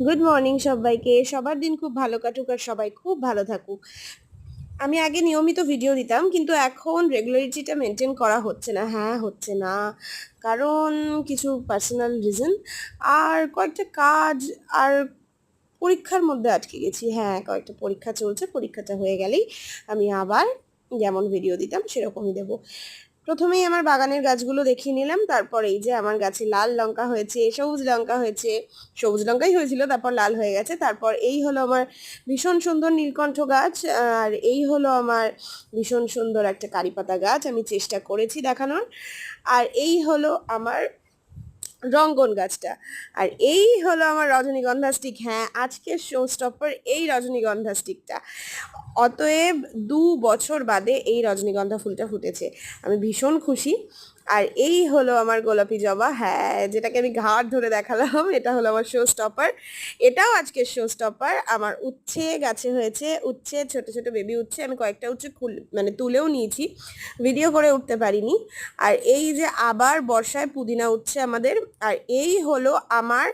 Good morning সবাইকে। সবার দিন খুব ভালো কাটুক আর সবাই খুব ভালো থাকুক। আমি আগে নিয়মিত ভিডিও দিতাম, কিন্তু এখন রেগুলারিটিটা মেনটেন করা হচ্ছে না। হ্যাঁ, হচ্ছে না, কারণ কিছু পার্সোনাল রিজন আর কয়েকটা কাজ আর পরীক্ষার মধ্যে আটকে গেছি। হ্যাঁ, কয়েকটা পরীক্ষা চলছে, পরীক্ষাটা হয়ে গেলেই আমি আবার যেমন ভিডিও দিতাম সেরকমই দেবো। প্রথমেই আমার বাগানের গাছগুলো দেখিয়ে নিলাম, তারপর এই যে আমার গাছে লাল লঙ্কা হয়েছে, সবুজ লঙ্কা হয়েছে। সবুজ লঙ্কাই হয়েছিল, তারপর লাল হয়ে গেছে। তারপর এই হলো আমার ভীষণ সুন্দর নীলকণ্ঠ গাছ, আর এই হলো আমার ভীষণ সুন্দর একটা কারিপাতা গাছ, আমি চেষ্টা করেছি দেখানোর। আর এই হলো আমার রঙ্গন গাছটা, আর এই হলো আমার রজনীগন্ধা স্টিক। হ্যাঁ, আজকের শো স্টপার এই রজনীগন্ধা স্টিকটা। অতএব 2 বছর বাদে এই রজনীগন্ধা ফুলটা ফুটেছে, আমি ভীষণ খুশি। আর এই হলো আমার গোলাপি জবা, হ্যাঁ, যেটাকে আমি ঘাট ধরে দেখালাম, এটা হলো আমার শো স্টপার। এটাও আজকের শো স্টপার। আমার উচ্ছে গাছে হয়েছে, উচ্ছে ছোট ছোট বেবি উচ্ছে, আমি কয়েকটা উচ্ছে মানে তুলেও নিয়েছি, ভিডিও করে উঠতে পারিনি। আর এই যে আবার বর্ষায় পুদিনা উঠছে আমাদের। আর এই হলো আমার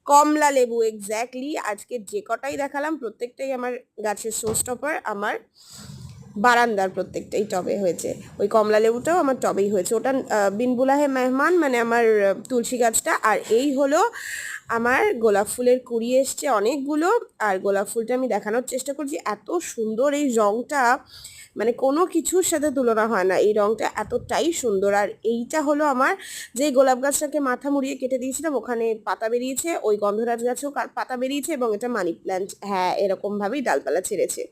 কমলা লেবু, এক্স্যাক্টলি আজকে যে কটাই দেখালাম প্রত্যেকটাই আমার গাছের শো স্টপার। আমার বারান্দার প্রত্যেকটাই টবে হয়েছে। ওই কমলা লেবুটাও আমার টবেই হয়েছে, ওটা বিনবুলাহে মেহমান মানে আমার তুলসী গাছটা। আর এই হলো আমার গোলাপ ফুলের কুড়ি এসছে অনেকগুলো। আর গোলাপ ফুলটা আমি দেখানোর চেষ্টা করছি, এত সুন্দর এই রংটা, মানে কোনো কিছুর সাথে তুলনা হয় না, এই রংটা এতটাই সুন্দর। আর এইটা হলো আমার যে গোলাপ গাছটাকে মাথা মুড়িয়ে কেটে দিয়েছিলাম, ওখানে পাতা বেরিয়েছে, ওই গন্ধরাজ গাছেও পাতা বেরিয়েছে, এবং এটা মানি প্ল্যান্ট। হ্যাঁ, এরকম ভাবেই ডালপালা ছেড়েছে।